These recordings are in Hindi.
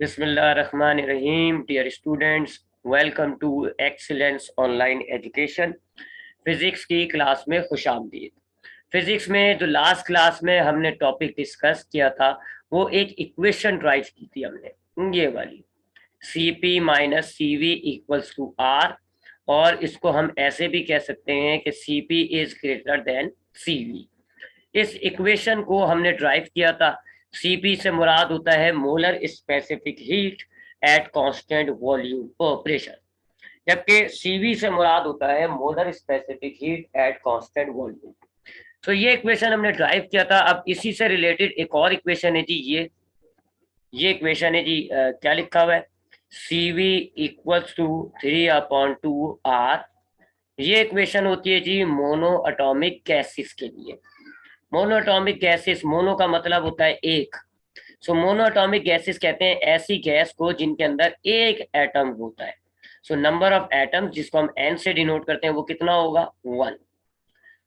बिस्मिल्लाहिर्रहमानिर्रहीम। Dear students, welcome to Excellence Online Education. Physics की क्लास में खुश आमदीद। फिजिक्स में जो लास्ट क्लास में हमने टॉपिक डिस्कस किया था वो एक इक्वेशन ड्राइव की थी हमने, ये वाली C P minus C V equals to R, और इसको हम ऐसे भी कह सकते हैं कि C P is greater than C V. इस इक्वेशन को हमने ड्राइव किया था। सीपी से मुराद होता है molar specific heat at constant volume pressure, जबकि सीवी से मुराद होता है molar specific heat at constant volume. तो ये इक्वेशन हमने ड्राइव किया था। अब इसी से रिलेटेड एक और इक्वेशन है जी, ये इक्वेशन है जी, क्या लिखा हुआ है, सी वी इक्वल्स टू 3/2 आर। ये इक्वेशन होती है जी मोनो अटोमिक गैसेस के लिए। मोनो अटोमिक गैसेस, मोनो का मतलब होता है एक। सो मोनो अटोमिक गैसेस कहते हैं ऐसी गैस को जिनके अंदर एक एटम होता है। सो नंबर ऑफ एटम जिसको हम एन से डिनोट करते हैं वो कितना होगा, 1।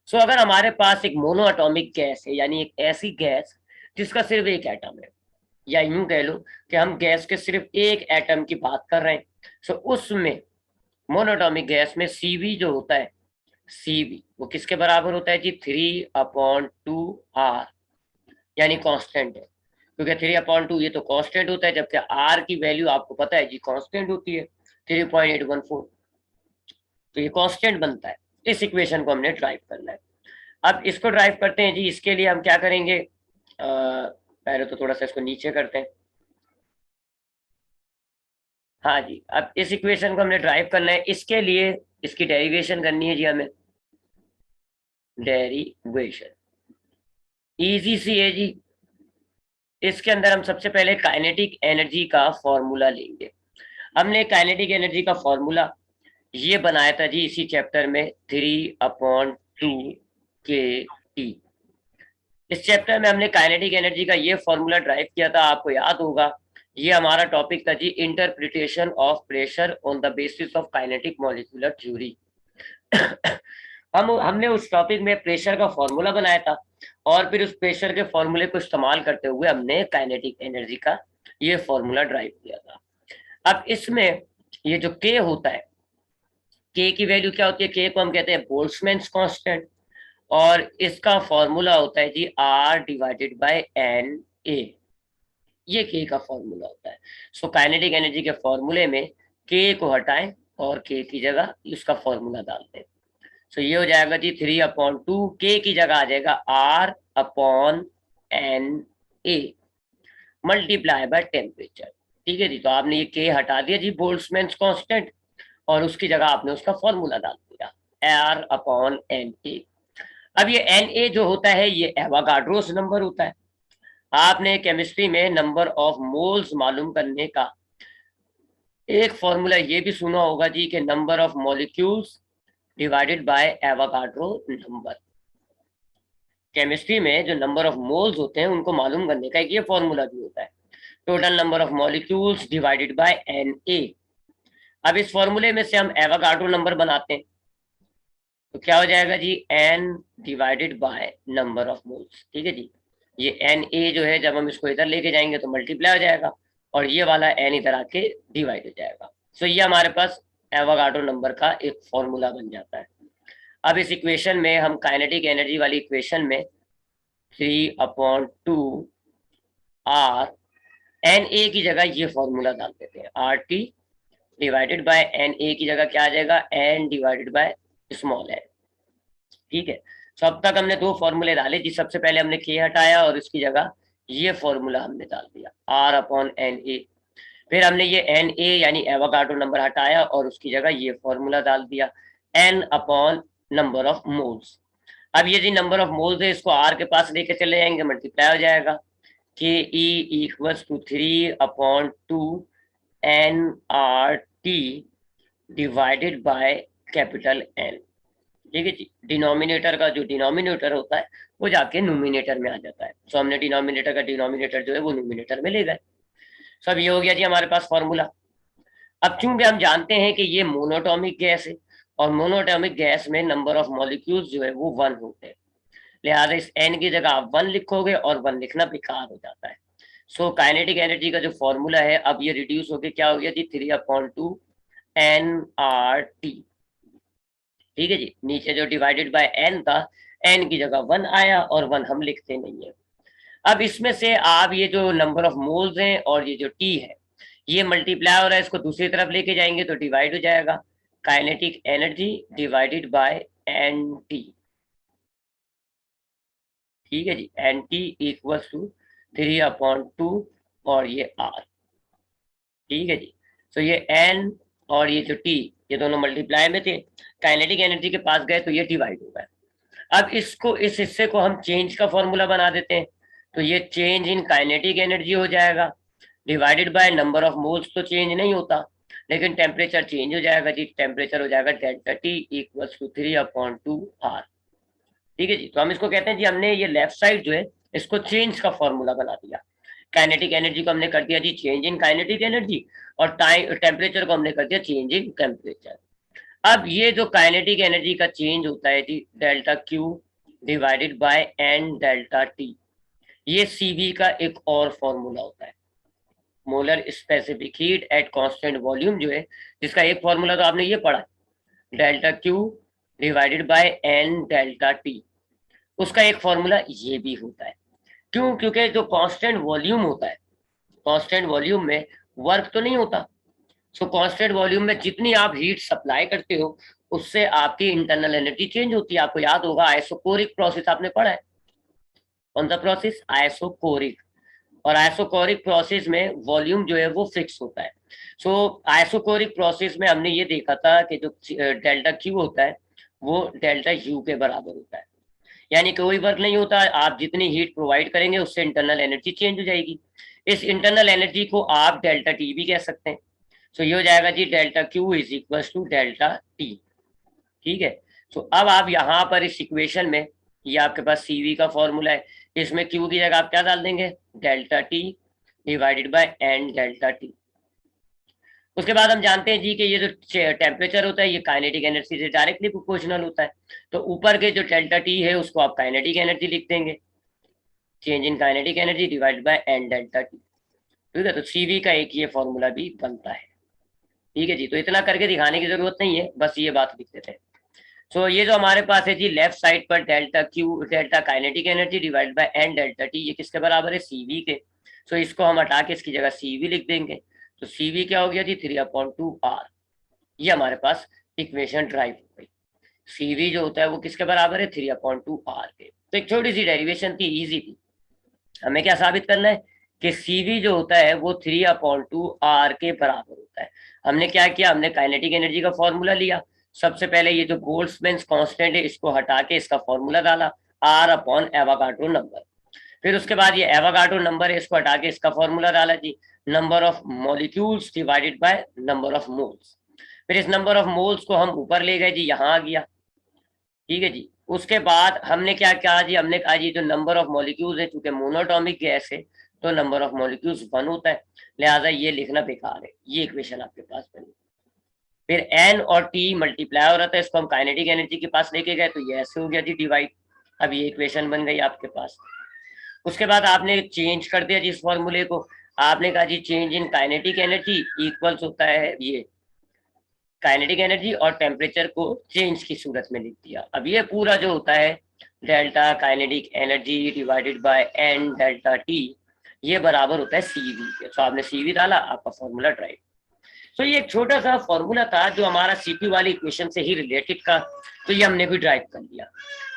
सो अगर हमारे पास एक मोनो अटोमिक गैस है, यानी एक ऐसी गैस जिसका सिर्फ एक एटम है, या यूं कह लो कि हम गैस के सिर्फ एक एटम की बात कर रहे हैं, सो उसमें मोनोटॉमिक गैस में सीवी जो होता है, सीवी वो किसके बराबर होता है जी, 3/2 आर, यानी कांस्टेंट है। क्योंकि 3/2 ये तो कांस्टेंट होता है, जबकि आर की वैल्यू आपको पता है जी कांस्टेंट होती है 3.814, तो ये कांस्टेंट बनता है। इस इक्वेशन को हमने ड्राइव करना है। अब इसको ड्राइव करते हैं जी। इसके लिए हम क्या करेंगे, पहले तो थोड़ा सा इसको नीचे करते हैं। हाँ जी, अब इस इक्वेशन को हमने ड्राइव करना है। इसके लिए इसकी डेरिवेशन करनी है जी हमें, डेरिवेशन इजी सी है जी। इसके अंदर हम सबसे पहले काइनेटिक एनर्जी का फॉर्मूला लेंगे। हमने काइनेटिक एनर्जी का फॉर्मूला ये बनाया था जी इसी चैप्टर में, 3/2 kT। इस चैप्टर में हमने काइनेटिक एनर्जी का ये फॉर्मूला ड्राइव किया था, आपको याद होगा। ये हमारा टॉपिक था जी, interpretation of pressure on the basis of kinetic molecular theory. हमने उस टॉपिक में प्रेशर का फॉर्मूला बनाया था, और फिर उस प्रेशर के फॉर्मूले को इस्तेमाल करते हुए हमने काइनेटिक एनर्जी का ये फॉर्मूला ड्राइव किया था। अब इसमें ये जो के होता है, के की वैल्यू क्या होती है, के को हम कहते हैं बोल्ट्जमैन्स कांस्टेंट, और इसका फॉर्मूला होता है जी R divided by N A. ये के का फॉर्मूला होता है। सो काइनेटिक एनर्जी के फॉर्मूले में के को हटाएं और के की जगह उसका फॉर्मूला डाल दें। सो ये हो जाएगा जी 3/2, के की जगह आ जाएगा R/N/A मल्टीप्लाई बाय टेम्परेचर। ठीक है जी, तो आपने ये के हटा दिया जी बोल्ट्जमैन्स कांस्टेंट, और उसकी जगह आपने उसका फॉर्मूला डाल दिया R/N/A। अब ये Na जो होता है ये एवोगाड्रोस नंबर होता है। आपने केमिस्ट्री में नंबर ऑफ मोल्स मालूम करने का एक फॉर्मूला ये भी सुना होगा जी, कि number of molecules divided bye Avogadro number. Chemistry में जो नंबर ऑफ मोल्स होते हैं उनको मालूम करने का एक ये फॉर्मूला भी होता है, total number of molecules divided bye Na। अब इस फॉर्मूले में से हम एवोगाड्रो नंबर बनाते हैं, तो क्या हो जाएगा जी, N divided by number of moles. ठीक है जी, ये Na जो है जब हम इसको इधर लेके जाएंगे तो मल्टीप्लाई हो जाएगा, और ये वाला N इधर आके डिवाइड हो जाएगा। सो ये हमारे पास एवोगाड्रो नंबर का एक फॉर्मूला बन जाता है। अब इस इक्वेशन में हम काइनेटिक एनर्जी वाली इक्वेशन में 3/2 R Na की जगह ये फॉर्मूला डाल देते हैं, RT डिवाइडेड बाय Na की जगह क्या आ जाएगा, N divided by small n। ठीक है, तो अब तक हमने दो फॉर्मूले डाले जी। सबसे पहले हमने के हटाया और उसकी जगह ये फॉर्मूला हमने डाल दिया R/Na। फिर हमने ये Na यानी एवोगाड्रो नंबर हटाया और उसकी जगह ये फॉर्मूला डाल दिया N/ नंबर ऑफ मोल्स। अब ये जी नंबर ऑफ मोल्स है, इसको R के पास लेके चले जाएंगे, मल्टीप्लाई हो जाएगा, K equals to 3/2 nRT divided by capital N। ठीक है जी, डिनोमिनेटर का जो डिनोमिनेटर होता है वो जाके नोमिनेटर में आ जाता है। सो हमने डिनोमिनेटर का डिनोमिनेटर जो है वो नोमिनेटर में ले गए। सब ये हो गया जी हमारे पास फॉर्मूला। अब चूंकि हम जानते हैं कि ये मोनोटॉमिक गैस है, और मोनोटॉमिक गैस में नंबर ऑफ मॉलिक्यूल्स जो है वो 1 होते हैं, लिहाजा इस n की जगह आप 1 लिखोगे और 1 लिखना बेकार हो जाता है। सो काइनेटिक एनर्जी का जो फॉर्मूला है अब ये रिड्यूस होके क्या हो गया जी 3/2 nRT। ठीक है जी, नीचे जो डिवाइडेड बाय n था, n की जगह 1 आया और 1 हम लिखते नहीं है। अब इसमें से आप ये जो नंबर ऑफ मोल्स हैं और ये जो टी है ये मल्टीप्लाई हो रहा है, इसको दूसरी तरफ लेके जाएंगे तो डिवाइड हो जाएगा, kinetic energy divided by N T. ठीक है जी, एन टी इक्वल्स टू 3/2 और ये आर। ठीक है जी, तो ये एन और ये जो टी ये दोनों मल्टीप्लाई में थे, काइनेटिक एनर्जी के पास गए तो ये डिवाइड हो गए। अब इसको इस हिस्से को हम चेंज का फॉर्मूला बना देते हैं, तो ये चेंज इन काइनेटिक एनर्जी हो जाएगा, divided by number of moles तो चेंज नहीं होता लेकिन टेम्परेचर चेंज हो जाएगा जी, टेम्परेचर हो जाएगा delta T equals to 3/2 R. ठीक है जी, तो हम इसको कहते हैं जी हमने ये लेफ्ट साइड जो है इसको चेंज का फॉर्मूला बना दिया, काइनेटिक एनर्जी को हमने कर दिया जी चेंज इन काइनेटिक एनर्जी और टेम्परेचर को हमने कर दिया चेंज इन टेम्परेचर। अब ये जो काइनेटिक एनर्जी का चेंज होता है जी delta Q divided by N delta T, ये सीवी का एक और फॉर्मूला होता है, molar specific heat at constant volume जो है, जिसका एक फॉर्मूला तो आपने ये पढ़ा delta Q divided by N delta T, उसका एक फॉर्मूला ये भी होता है। क्यों? क्योंकि जो कांस्टेंट वॉल्यूम होता है, कांस्टेंट वॉल्यूम में वर्क तो नहीं होता, सो कांस्टेंट वॉल्यूम में जितनी आप हीट सप्लाई करते हो उससे आपकी इंटरनल एनर्जी चेंज होती है। आपको याद होगा आइसोकोरिक प्रोसेस आपने पढ़ा है, कौन सा प्रोसेस? आइसोकोरिक। और आइसोकोरिक प्रोसेस में वॉल्यूम जो है वो फिक्स होता है। सो आइसोकोरिक प्रोसेस में हमने ये देखा था कि जो डेल्टा क्यू होता है वो डेल्टा यू के बराबर होता है, यानी कोई वर्क नहीं होता, आप जितनी हीट प्रोवाइड करेंगे उससे इंटरनल एनर्जी चेंज हो जाएगी। इस इंटरनल एनर्जी को आप डेल्टा टी भी कह सकते हैं। सो ये हो जाएगा जी delta Q is equal to delta T. ठीक है, तो अब आप यहाँ पर इस इक्वेशन में ये आपके पास सीवी का फॉर्मूला है, इसमें क्यू की जगह आप क्या डाल देंगे? Delta T divided by N delta T. उसके बाद हम जानते हैं जी कि ये जो टेम्परेचर होता है ये काइनेटिक एनर्जी से डायरेक्टली प्रोपोर्शनल होता है, तो ऊपर के जो डेल्टा टी है उसको आप काइनेटिक एनर्जी लिख देंगे, change in kinetic energy divide by N delta T. ठीक है, तो सीवी का एक ये फॉर्मूला भी बनता है। ठीक है जी, तो इतना करके दिखाने की जरूरत नहीं है, बस ये बात लिख देते हैं। सो ये जो हमारे पास है जी लेफ्ट साइड पर delta Q delta kinetic energy divide by N delta T, ये किसके बराबर है? सीवी के। सो इसको हम हटा के इसकी जगह सीवी लिख देंगे, तो सीवी क्या हो गया जी 3/2 आर। ये हमारे पास इक्वेशन ड्राइव हो गई। सीवी जो होता है वो किसके बराबर है? 3/2 आर के। तो एक छोटी सी डेरिवेशन थी, इजी थी। हमें क्या साबित करना है कि सीवी जो होता है वो 3/2 आर के बराबर होता है। हमने क्या किया? हमने काइनेटिक एनर्जी का फॉर्मूला लिया, सबसे पहले ये जो बोल्ट्जमैन कांस्टेंट है इसको हटा के इसका फॉर्मूला डाला, आर अपॉन एवोगाड्रो नंबर। फिर उसके बाद ये एवोगाड्रो नंबर है इसको हटा के इसका फॉर्मूला डाला जी, number of molecules divided by number of moles. फिर इस नंबर ऑफ मोल्स को हम ऊपर ले गए जी, यहाँ आ गया। ठीक है जी, उसके बाद हमने क्या कहा जी? हमने कहा जी जो नंबर ऑफ मॉलिक्यूल्स है, चूंकि मोनोटॉमिक गैस है तो नंबर ऑफ मॉलिक्यूल्स 1 होता है, लिहाजा ये लिखना बेकार है। ये इक्वेशन आपके पास बनी। फिर एन और टी मल्टीप्लाई हो रहा था, इसको हम काइनेटिक एनर्जी के पास लेके गए तो ये ऐसे हो गया जी डिवाइड। अब ये इक्वेशन बन गई आपके पास। उसके बाद आपने चेंज कर दिया जी इस फॉर्मूले को, आपने कहा जी change in kinetic energy equals होता है ये काइनेटिक एनर्जी, और टेम्परेचर को चेंज की सूरत में लिख दिया। अब ये पूरा जो होता है delta kinetic energy divided by N delta T, ये बराबर होता है सीवी के। तो आपने सीवी डाला, आपका फॉर्मूला ड्राइव। तो ये एक छोटा सा फॉर्मूला था जो हमारा सीपी वाली इक्वेशन से ही रिलेटेड का, तो ये हमने भी ड्राइव कर लिया।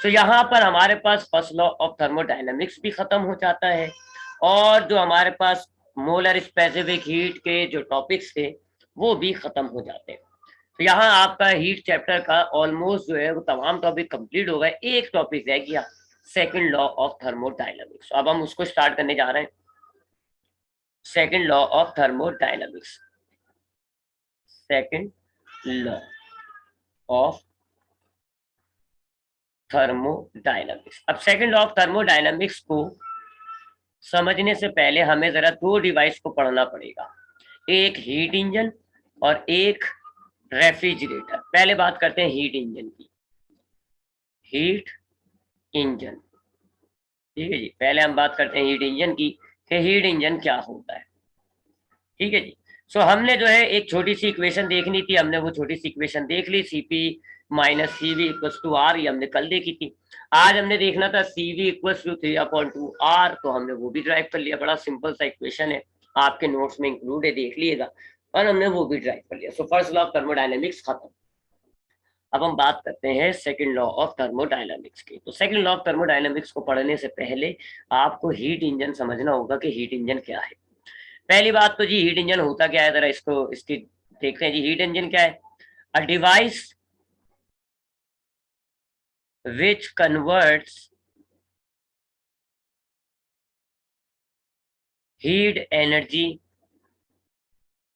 तो यहाँ पर हमारे पास फर्स्ट लॉ ऑफ थर्मोडायनेमिक्स भी खत्म हो जाता है, और जो हमारे पास मोलर स्पेसिफिक हीट के जो टॉपिक्स थे वो भी खत्म हो जाते हैं। तो यहाँ आपका हीट चैप्टर का ऑलमोस्ट जो है वो तमाम टॉपिक कंप्लीट हो गए, एक टॉपिक रह गया, सेकंड लॉ ऑफ थर्मोडायनामिक्स। अब हम उसको स्टार्ट करने जा रहे हैं। Second law of thermodynamics, second law of thermodynamics. अब सेकंड लॉ ऑफ थर्मोडायनामिक्स को समझने से पहले हमें जरा दो डिवाइस को पढ़ना पड़ेगा, एक हीट इंजन और एक रेफ्रिजरेटर। पहले बात करते हैं हीट इंजन की। हीट इंजन, ठीक है जी, पहले हम बात करते हैं हीट इंजन की कि हीट इंजन क्या होता है। ठीक है जी। सो हमने जो है एक छोटी सी इक्वेशन देखनी थी, हमने वो छोटी सी इक्वेशन देख ली, CP minus C V equals to R, ये हमने कल देखी थी। आज हमने देखना था C V equals to 3/2 R, तो हमने वो भी ड्राइव कर लिया। बड़ा सिंपल सा इक्वेशन है, आपके नोट्स में इंक्लूड है, देख लिएगा। और हमने वो भी ड्राइव कर लिया। So first law of thermodynamics खत्म। अब हम बात करते हैं सेकंड लॉ ऑफ थर्मोडायनामिक्स की। तो सेकंड लॉ ऑफ थर्मोडायनामिक्स को पढ़ने से पहले आपको हीट इंजन समझना होगा कि हीट इंजन क्या है। पहली बात तो जी हीट इंजन होता क्या है, जरा इसकी देखते हैं जी। हीट इंजन क्या है? A device which converts heat energy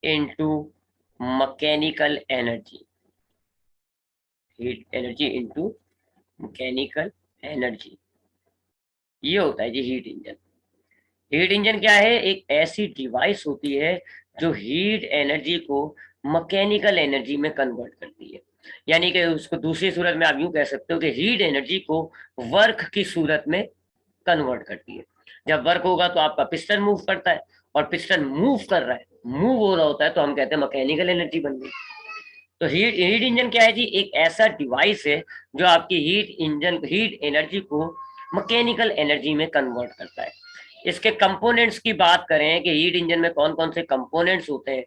into mechanical energy. Heat energy into mechanical energy, ये होता है जी हीट इंजन। हीट इंजन क्या है? एक ऐसी डिवाइस होती है जो हीट एनर्जी को मैकेनिकल एनर्जी में कन्वर्ट करती है। यानी कि उसको दूसरी सूरत में आप यूं कह सकते हो कि हीट एनर्जी को वर्क की सूरत में कन्वर्ट करती है। जब वर्क होगा तो आपका पिस्टन मूव करता है, और पिस्टन मूव कर रहा है, मूव हो रहा होता है, तो हम कहते हैं मैकेनिकल एनर्जी बन गई। तो हीट हीट इंजन क्या है जी? एक ऐसा डिवाइस है जो आपकी हीट एनर्जी को मैकेनिकल एनर्जी में कन्वर्ट करता है। इसके कंपोनेंट्स की बात करें कि हीट इंजन में कौन कौन से कंपोनेंट्स होते हैं,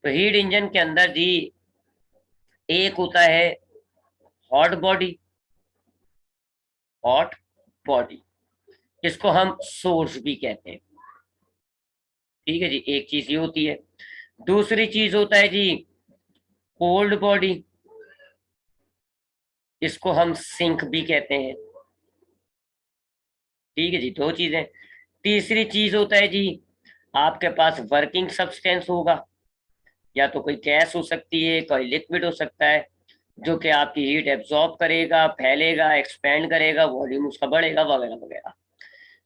तो हीट इंजन के अंदर जी एक होता है हॉट बॉडी। हॉट बॉडी, इसको हम सोर्स भी कहते हैं। ठीक है जी, एक चीज ये होती है। दूसरी चीज होता है जी कोल्ड बॉडी, इसको हम सिंक भी कहते हैं। ठीक है जी, दो चीजें। तीसरी चीज होता है जी आपके पास वर्किंग सब्सटेंस होगा, या तो कोई गैस हो सकती है, कोई लिक्विड हो सकता है, जो कि आपकी हीट एब्जॉर्ब करेगा, फैलेगा, एक्सपेंड करेगा, वॉल्यूम उसका बढ़ेगा, वगैरह वगैरह।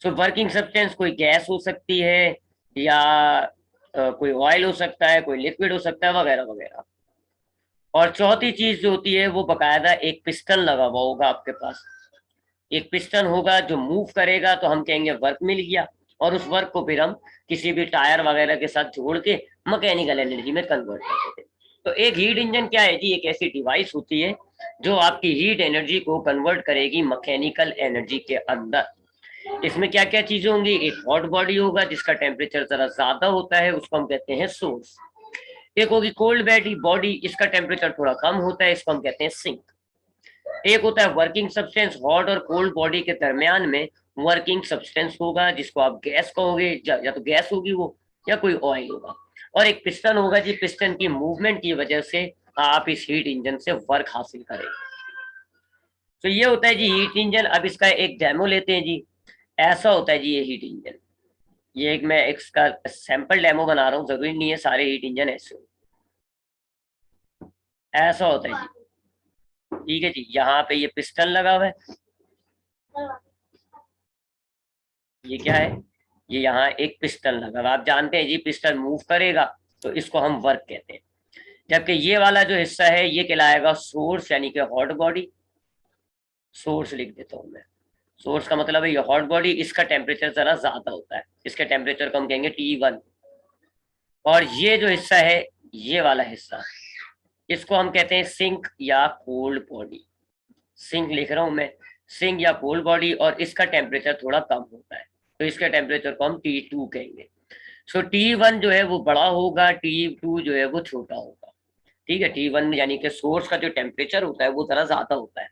सो वर्किंग सब्सटेंस कोई गैस हो सकती है, या कोई ऑयल हो सकता है, कोई लिक्विड हो सकता है, वगैरह वगैरह। और चौथी चीज जो होती है वो बकायदा एक पिस्टन लगा हुआ होगा आपके पास। एक पिस्टन होगा जो मूव करेगा, तो हम कहेंगे वर्क मिल गया, और उस वर्क को फिर हम किसी भी टायर वगैरह के साथ जोड़ के मैकेनिकल एनर्जी में कन्वर्ट करते थे। तो एक हीट इंजन क्या है जी? एक ऐसी डिवाइस होती है जो आपकी हीट एनर्जी को कन्वर्ट करेगी मैकेनिकल एनर्जी के अंदर। इसमें क्या क्या चीजें होंगी? एक हॉट बॉडी होगा जिसका टेम्परेचर जरा ज्यादा होता है, उसको हम कहते हैं सोर्स। एक होगी कोल्ड बॉडी, इसका टेम्परेचर थोड़ा कम होता है, इसको हम कहते हैं सिंक। एक होता है वर्किंग सब्सटेंस, हॉट और कोल्ड बॉडी के दरमियान में वर्किंग सब्सटेंस होगा, जिसको आप गैस कहोगे, या तो गैस होगी वो, या कोई ऑयल होगा। और एक पिस्टन होगा जी, पिस्टन की मूवमेंट की वजह से आप इस हीट इंजन से वर्क हासिल करेंगे। तो ये होता है जी हीट इंजन। अब इसका एक डेमो लेते हैं जी। ऐसा होता है जी ये हीट इंजन। ये एक मैं इसका सैंपल डेमो बना रहा हूँ, जरूरी नहीं है सारे हीट इंजन ऐसे हो। ऐसा होता है जी। ठीक है जी, यहाँ पे ये पिस्टन लगा हुआ है। ये क्या है? ये यहाँ एक पिस्टन लगा हुआ है। आप जानते हैं जी पिस्टन मूव करेगा, तो इसको हम वर्क कहते हैं। जबकि ये वाला जो हिस्सा है ये कहलाएगा सोर्स, यानी कि हॉट बॉडी। सोर्स लिख देता हूँ मैं। सोर्स का मतलब है ये हॉट बॉडी, इसका टेम्परेचर जरा ज्यादा होता है, इसके टेम्परेचर को हम कहेंगे T1। और ये जो हिस्सा है, ये वाला हिस्सा, इसको हम कहते हैं सिंक या कोल्ड बॉडी। सिंक लिख रहा हूं मैं, सिंक या कोल्ड बॉडी, और इसका टेम्परेचर थोड़ा कम होता है, तो इसके टेम्परेचर को हम T2 कहेंगे। सो T1 जो है वो बड़ा होगा, T2 जो है वो छोटा होगा। ठीक है, T1 यानी कि सोर्स का जो टेम्परेचर होता है वो जरा ज्यादा होता है,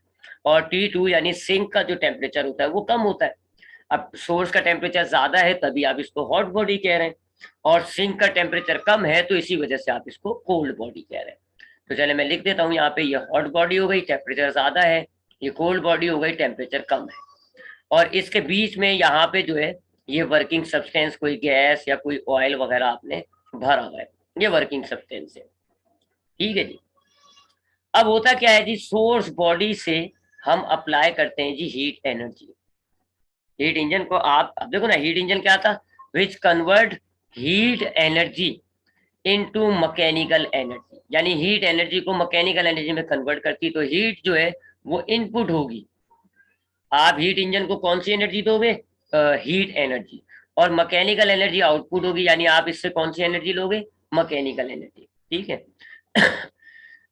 और T2 यानी सिंक का जो टेम्परेचर होता है वो कम होता है। अब सोर्स का टेम्परेचर ज्यादा है तभी आप इसको हॉट बॉडी कह रहे हैं, और सिंक का टेम्परेचर कम है तो इसी वजह से आप इसको कोल्ड बॉडी कह रहे हैं। तो चले मैं लिख देता हूँ यहाँ पे, ये हॉट बॉडी हो गई, टेम्परेचर ज्यादा है। ये कोल्ड बॉडी हो गई, टेम्परेचर कम है। और इसके बीच में यहाँ पे जो है ये वर्किंग सब्सटेंस, कोई गैस या कोई ऑयल वगैरह आपने भरा हुआ है, ये वर्किंग सब्सटेंस है। ठीक है जी। अब होता क्या है जी, सोर्स बॉडी से हम अप्लाई करते हैं जी हीट एनर्जी। हीट इंजन को आप अब देखो ना, हीट इंजन क्या था? Which convert heat energy into mechanical energy, यानी हीट एनर्जी को मैकेनिकल एनर्जी में कन्वर्ट करती। तो हीट जो है वो इनपुट होगी। आप हीट इंजन को कौन सी एनर्जी दोगे? Heat energy. और मैकेनिकल एनर्जी आउटपुट होगी, यानी आप इससे कौन सी एनर्जी लोगे, मैकेनिकल एनर्जी, ठीक है।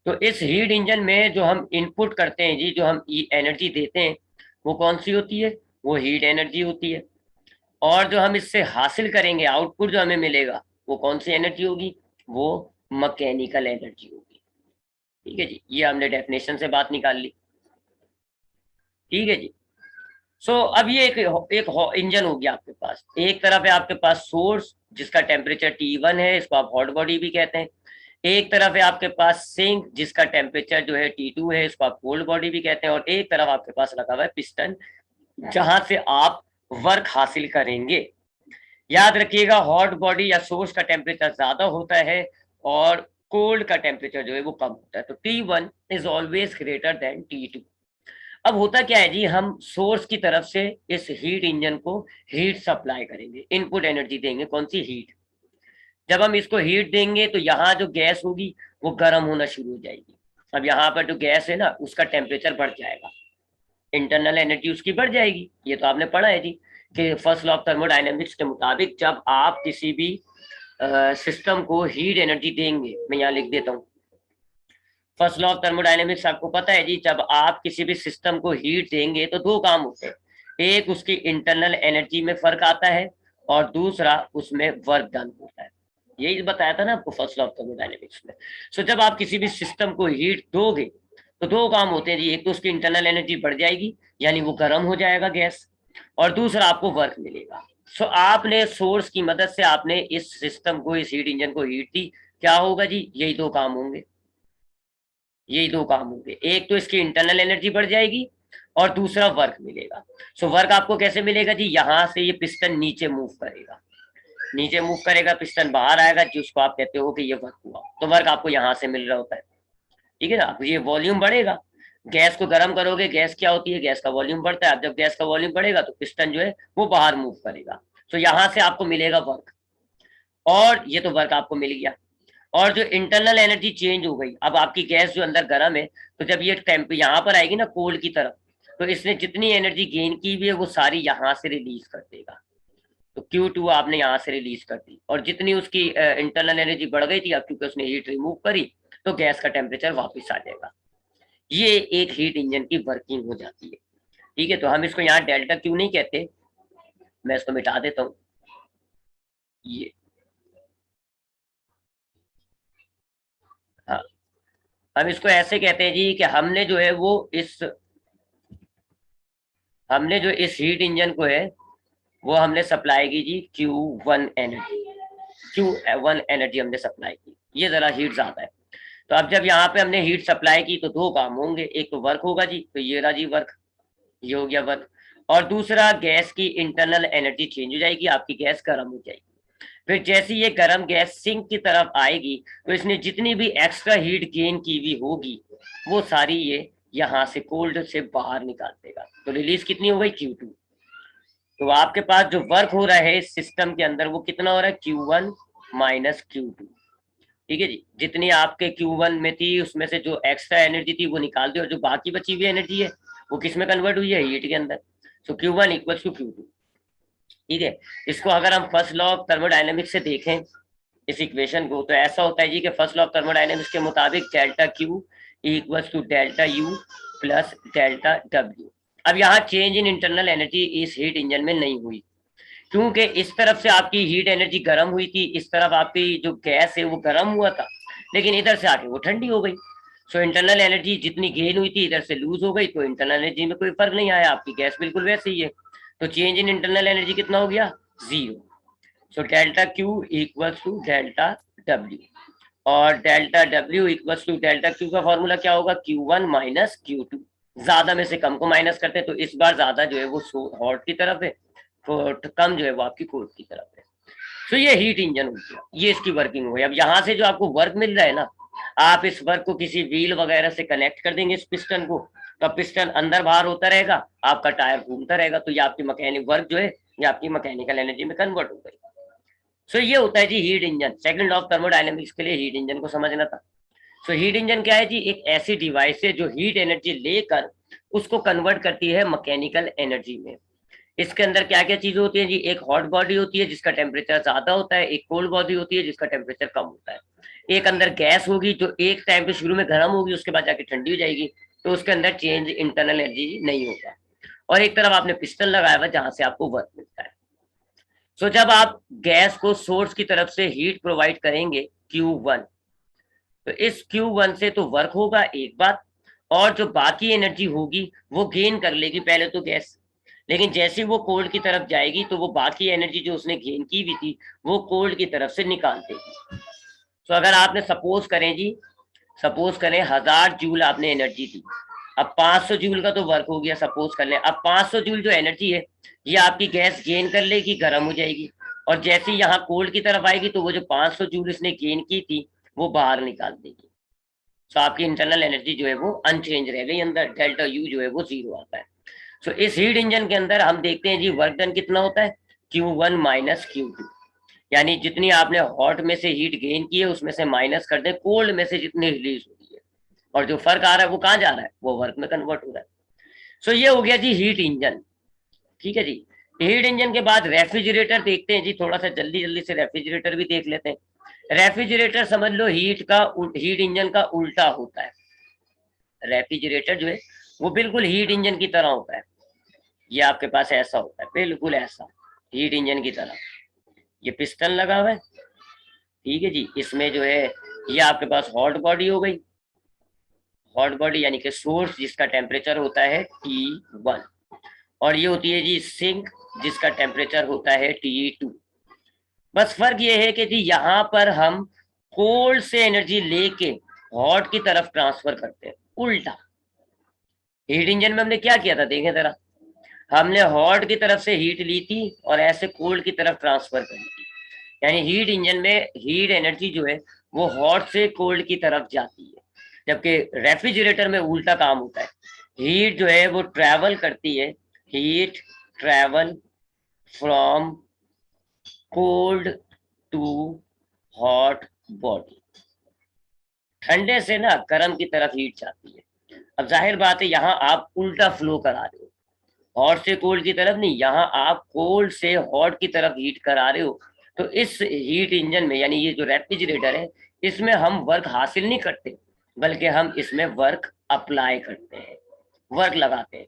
तो इस हीट इंजन में जो हम इनपुट करते हैं जी, जो हम एनर्जी देते हैं वो कौन सी होती है, वो हीट एनर्जी होती है। और जो हम इससे हासिल करेंगे, आउटपुट जो हमें मिलेगा वो कौन सी एनर्जी होगी, वो मैकेनिकल एनर्जी होगी, ठीक है जी। ये हमने डेफिनेशन से बात निकाल ली, ठीक है जी। अब ये एक इंजन हो गया आपके पास। एक तरफ है आपके पास सोर्स जिसका टेम्परेचर T1 है, इसको आप हॉट बॉडी भी कहते हैं। एक तरफ है आपके पास सिंक जिसका टेम्परेचर जो है T2 है, इसको आप कोल्ड बॉडी भी कहते हैं। और एक तरफ आपके पास लगा हुआ है पिस्टन, जहां से आप वर्क हासिल करेंगे। याद रखिएगा, हॉट बॉडी या सोर्स का टेम्परेचर ज्यादा होता है और कोल्ड का टेम्परेचर जो है वो कम होता है। तो T1 is always greater than T2। अब होता क्या है जी, हम सोर्स की तरफ से इस हीट इंजन को हीट सप्लाई करेंगे, इनपुट एनर्जी देंगे, कौन सी, हीट। जब हम इसको हीट देंगे तो यहाँ जो गैस होगी वो गर्म होना शुरू हो जाएगी। अब यहाँ पर जो गैस है ना, उसका टेम्परेचर बढ़ जाएगा, इंटरनल एनर्जी उसकी बढ़ जाएगी। ये तो आपने पढ़ा है जी कि फर्स्ट लॉ ऑफ थर्मोडायनेमिक्स के मुताबिक जब आप किसी भी सिस्टम को हीट एनर्जी देंगे, मैं यहाँ लिख देता हूँ, फर्स्ट लॉ ऑफ थर्मोडायनेमिक्स आपको पता है जी, जब आप किसी भी सिस्टम को हीट देंगे तो दो काम होते हैं, एक उसकी इंटरनल एनर्जी में फर्क आता है और दूसरा उसमें वर्क डन होता है। यही बताया था ना आपको फर्स्ट लॉ ऑफ थर्मोडायनेमिक्स में। जब आप किसी भी सिस्टम को हीट दोगे तो दो काम होते हैं जी, एक तो उसकी इंटरनल एनर्जी बढ़ जाएगी यानी वो गर्म हो जाएगा गैस, और दूसरा आपको वर्क मिलेगा। आपने सोर्स की मदद से आपने इस सिस्टम को, इस हीट इंजन को हीट दी, क्या होगा जी, यही दो काम होंगे, यही दो काम होंगे। एक तो इसकी इंटरनल एनर्जी बढ़ जाएगी और दूसरा वर्क मिलेगा। वर्क आपको कैसे मिलेगा जी, यहां से ये पिस्टन नीचे मूव करेगा, नीचे मूव करेगा, पिस्टन बाहर आएगा, जिसको आप कहते हो कि ये वर्क हुआ। तो वर्क आपको यहाँ से मिल रहा होता है, ठीक है ना। ये वॉल्यूम बढ़ेगा, गैस को गर्म करोगे, गैस क्या होती है, गैस का वॉल्यूम बढ़ता है। अब जब गैस का वॉल्यूम बढ़ेगा तो पिस्टन जो है वो बाहर मूव करेगा, तो यहाँ से आपको मिलेगा वर्क, और ये तो वर्क आपको मिल गया। और जो इंटरनल एनर्जी चेंज हो गई, अब आपकी गैस जो अंदर गर्म है, तो जब ये टेम्प यहाँ पर आएगी ना कोल्ड की तरफ, तो इसने जितनी एनर्जी गेन की हुई है वो सारी यहाँ से रिलीज कर देगा। तो Q2 आपने यहाँ से रिलीज कर दी, और जितनी उसकी इंटरनल एनर्जी बढ़ गई थी, अब क्योंकि उसने हीट रिमूव करी तो गैस का टेम्परेचर वापस आ जाएगा। ये एक हीट इंजन की वर्किंग हो जाती है, ठीक है। तो हम इसको यहाँ डेल्टा क्यू नहीं कहते, मैं इसको मिटा देता हूँ। ये हाँ, हम इसको ऐसे कहते हैं जी कि हमने जो इस हीट इंजन को है वो हमने सप्लाई की जी Q1 एनर्जी, Q1 एनर्जी हमने सप्लाई की, ये जरा हीट ज्यादा है। तो अब जब यहाँ पे हमने हीट सप्लाई की तो दो काम होंगे, एक तो वर्क होगा जी, तो ये रहा जी वर्क, ये हो गया वर्क। और दूसरा गैस की इंटरनल एनर्जी चेंज हो जाएगी, आपकी गैस गर्म हो जाएगी। फिर जैसे ये गर्म गैस सिंक की तरफ आएगी तो इसने जितनी भी एक्स्ट्रा हीट गेन की हुई होगी वो सारी ये यहाँ से कोल्ड से बाहर निकाल देगा। तो रिलीज कितनी हो गई, Q2। तो आपके पास जो वर्क हो रहा है इस सिस्टम के अंदर वो कितना हो रहा है, Q1 माइनस Q2, ठीक है जी। जितनी आपके Q1 में थी उसमें से जो एक्स्ट्रा एनर्जी थी वो निकाल दी, और जो बाकी बची हुई एनर्जी है वो किस में कन्वर्ट हुई है, हीट के अंदर। Q1 इक्वल टू Q2, ठीक है। इसको अगर हम फर्स्ट लॉ ऑफ थर्मोडायनेमिक्स से देखें इस इक्वेशन को, तो ऐसा होता है जी कि फर्स्ट लॉ ऑफ थर्मोडायनेमिक्स के मुताबिक delta Q equals to delta U plus delta W. अब यहाँ चेंज इन इंटरनल एनर्जी इस हीट इंजन में नहीं हुई, क्योंकि इस तरफ से आपकी हीट एनर्जी गर्म हुई थी, इस तरफ आपकी जो गैस है वो गर्म हुआ था, लेकिन इधर से आके वो ठंडी हो गई। इंटरनल एनर्जी जितनी गेन हुई थी इधर से लूज हो गई, तो इंटरनल एनर्जी में कोई फर्क नहीं आया, आपकी गैस बिल्कुल वैसे ही है। तो चेंज इन इंटरनल एनर्जी कितना हो गया, 0। Delta Q equals to delta W, और delta W equals to delta Q का फॉर्मूला क्या होगा, Q1 माइनस Q2। ज्यादा में से कम को माइनस करते हैं, तो इस बार ज्यादा जो है वो हॉट की तरफ है, कम जो है वो आपकी कोल्ड की तरफ है। ये हीट इंजन हो गया, ये इसकी वर्किंग हो गई। अब यहाँ से जो आपको वर्क मिल रहा है ना, आप इस वर्क को किसी व्हील वगैरह से कनेक्ट कर देंगे इस पिस्टन को, तो पिस्टन अंदर बाहर होता रहेगा, आपका टायर घूमता रहेगा, तो ये आपकी मैकेनिक वर्क जो है ये आपकी मैकेनिकल एनर्जी में कन्वर्ट हो गई। ये होता है जी heat engine. Second law of thermodynamics के लिए हीट इंजन को समझना था। हीट इंजन क्या है जी, एक ऐसी डिवाइस है जो हीट एनर्जी लेकर उसको कन्वर्ट करती है मैकेनिकल एनर्जी में। इसके अंदर क्या क्या चीजें होती हैं जी? एक हॉट बॉडी होती है जिसका टेम्परेचर ज्यादा होता है, एक कोल्ड बॉडी होती है जिसका टेम्परेचर कम होता है। एक अंदर गैस होगी जो एक टाइम पे शुरू में गर्म होगी, उसके बाद जाके ठंडी हो जाएगी, तो उसके अंदर चेंज इंटरनल एनर्जी नहीं होगा। और एक तरफ आपने पिस्टन लगाया हुआ जहां से आपको वर्क मिलता है। सो जब आप गैस को सोर्स की तरफ से हीट प्रोवाइड करेंगे Q1, तो इस Q1 से तो वर्क होगा एक बात, और जो बाकी एनर्जी होगी वो गेन कर लेगी पहले तो गैस, लेकिन जैसे वो कोल्ड की तरफ जाएगी तो वो बाकी एनर्जी जो उसने गेन की हुई थी वो कोल्ड की तरफ से निकाल देगी। तो अगर आपने सपोज करें जी, सपोज करें 1000 जूल आपने एनर्जी दी, अब 500 जूल का तो वर्क हो गया सपोज कर लें। अब 500 जूल जो एनर्जी है ये आपकी गैस गेन कर लेगी, गर्म हो जाएगी, और जैसे ही यहाँ कोल्ड की तरफ आएगी तो वो जो 500 जूल इसने गेन की थी वो बाहर निकाल देगी। तो आपकी इंटरनल एनर्जी जो है वो अनचेंज रह गई, अंदर डेल्टा यू जो है वो 0 आता है। सो इस हीट इंजन के अंदर हम देखते हैं जी वर्क डन कितना होता है, Q1 माइनस Q2, यानी जितनी आपने हॉट में से हीट गेन की है उसमें से माइनस कर दें कोल्ड में से जितनी रिलीज हो रही है, और जो फर्क आ रहा है वो कहाँ जा रहा है, वो वर्क में कन्वर्ट हो रहा है। सो ये हो गया जी हीट इंजन। ठीक है जी। हीट इंजन के बाद रेफ्रिजरेटर देखते हैं जी, थोड़ा सा जल्दी जल्दी से रेफ्रिजरेटर भी देख लेते हैं। रेफ्रिजरेटर समझ लो हीट इंजन का उल्टा होता है। रेफ्रिजरेटर जो है वो बिल्कुल हीट इंजन की तरह होता है, ये आपके पास ऐसा होता है, बिल्कुल ऐसा हीट इंजन की तरह। ये पिस्टन लगा हुआ है, ठीक है जी। इसमें जो है ये आपके पास हॉट बॉडी हो गई, हॉट बॉडी यानी कि सोर्स जिसका टेम्परेचर होता है T1, और ये होती है जी सिंक जिसका टेम्परेचर होता है T2। बस फर्क ये है कि जी यहाँ पर हम कोल्ड से एनर्जी लेके हॉट की तरफ ट्रांसफर करते हैं, उल्टा। हीट इंजन में हमने क्या किया था देखें जरा, हमने हॉट की तरफ से हीट ली थी और ऐसे कोल्ड की तरफ ट्रांसफर कर दी, यानी हीट इंजन में हीट एनर्जी जो है वो हॉट से कोल्ड की तरफ जाती है, जबकि रेफ्रिजरेटर में उल्टा काम होता है। हीट जो है वो ट्रैवल करती है, heat travel from cold to hot body, ठंडे से ना गर्म की तरफ हीट जाती है। अब जाहिर बात है यहाँ आप उल्टा फ्लो करा रहे हो, हॉट से कोल्ड की तरफ नहीं, यहाँ आप कोल्ड से हॉट की तरफ हीट करा रहे हो। तो इस हीट इंजन में यानी ये जो रेफ्रिजरेटर है इसमें हम वर्क हासिल नहीं करते, बल्कि हम इसमें वर्क अप्लाई करते हैं, वर्क लगाते हैं।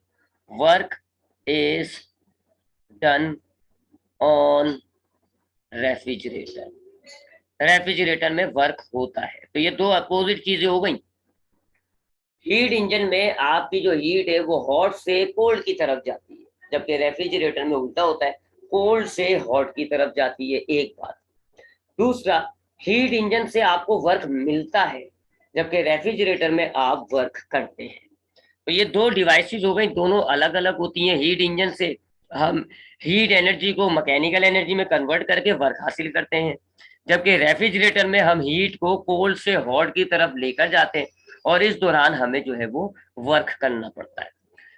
Work is done on refrigerator, refrigerator में वर्क होता है। तो ये दो अपोजिट चीजें हो गई। हीट इंजन में आपकी जो हीट है वो हॉट से कोल्ड की तरफ जाती है, जबकि रेफ्रिजरेटर में उल्टा होता है, कोल्ड से हॉट की तरफ जाती है, एक बात। दूसरा, हीट इंजन से आपको वर्क मिलता है, जबकि रेफ्रिजरेटर में आप वर्क करते हैं। तो ये दो डिवाइसेस हो गई, दोनों अलग अलग होती हैं। हीट इंजन से हम हीट एनर्जी को मैकेनिकल एनर्जी में कन्वर्ट करके वर्क हासिल करते हैं, जबकि रेफ्रिजरेटर में हम हीट को कोल्ड से हॉट की तरफ लेकर जाते हैं, और इस दौरान हमें जो है वो वर्क करना पड़ता है।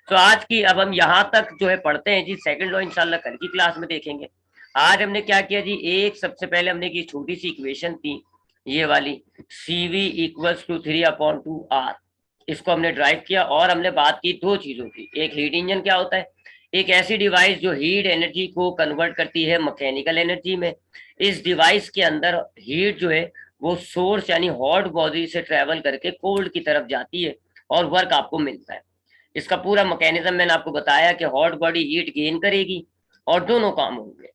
तो आज की अब हम यहाँ तक जो है पढ़ते हैं जी, सेकंड लॉ इंशाल्लाह कल की क्लास में देखेंगे। आज हमने क्या किया जी, एक सबसे पहले हमने की छोटी सी इक्वेशन थी ये वाली, CV इक्वल्स टू 3/2R, इसको हमने ड्राइव किया, और हमने बात की दो चीजों की। एक हीट इंजन क्या होता है, एक ऐसी डिवाइस जो हीट एनर्जी को कन्वर्ट करती है मैकेनिकल एनर्जी में। इस डिवाइस के अंदर हीट जो है वो सोर्स यानी हॉट बॉडी से ट्रेवल करके कोल्ड की तरफ जाती है और वर्क आपको मिलता है। इसका पूरा मैकेनिज्म मैंने आपको बताया कि हॉट बॉडी हीट गेन करेगी और दोनों काम होंगे,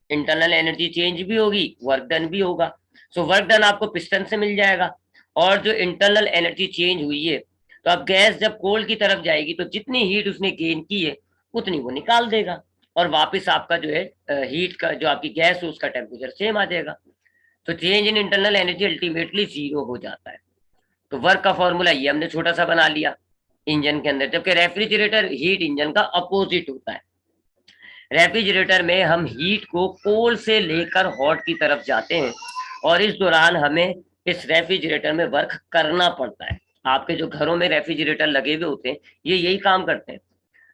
इंटरनल एनर्जी चेंज भी होगी, वर्क डन भी होगा। सो वर्क डन आपको पिस्टन से मिल जाएगा, और जो इंटरनल एनर्जी चेंज हुई है, तो अब गैस जब कोल्ड की तरफ जाएगी तो जितनी हीट उसने गेन की है उतनी वो निकाल देगा, और वापस आपका जो है हीट का जो आपकी गैस है उसका टेम्परेचर सेम आ जाएगा। तो change in internal energy ultimately 0 हो जाता है। तो वर्क का फॉर्मूला ये हमने छोटा सा बना लिया इंजन के अंदर, जबकि रेफ्रिजरेटर हीट इंजन का अपोजिट होता है। रेफ्रिजरेटर में हम हीट को कोल्ड से लेकर हॉट की तरफ जाते हैं, और इस दौरान हमें इस रेफ्रिजरेटर में वर्क करना पड़ता है। आपके जो घरों में रेफ्रिजरेटर लगे हुए होते हैं ये यही काम करते हैं।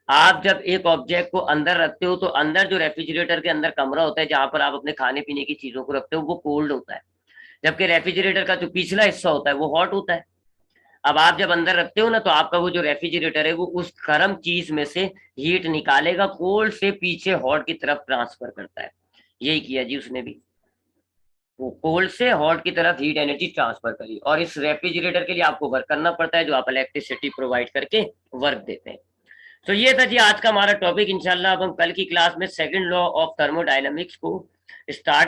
आप जब एक ऑब्जेक्ट को अंदर रखते हो तो अंदर जो रेफ्रिजरेटर के अंदर कमरा होता है जहां पर आप अपने खाने पीने की चीजों को रखते हो वो कोल्ड होता है, जबकि रेफ्रिजरेटर का जो पिछला हिस्सा होता है वो हॉट होता है। अब आप जब अंदर रखते हो ना, तो आपका वो जो रेफ्रिजरेटर है वो उस गर्म चीज में से हीट निकालेगा, कोल्ड से पीछे हॉट की तरफ ट्रांसफर करता है। यही किया जी उसने भी, वो कोल्ड से हॉट की तरफ हीट एनर्जी ट्रांसफर करी। और इस रेफ्रिजरेटर के लिए आपको वर्क करना पड़ता है, जो आप इलेक्ट्रिसिटी प्रोवाइड करके वर्क देते हैं। तो ये था जी आज का हमारा टॉपिक। इंशाल्लाह अब हम कल की क्लास में सेकंड लॉ ऑफ थर्मोडायनामिक्स को स्टार्ट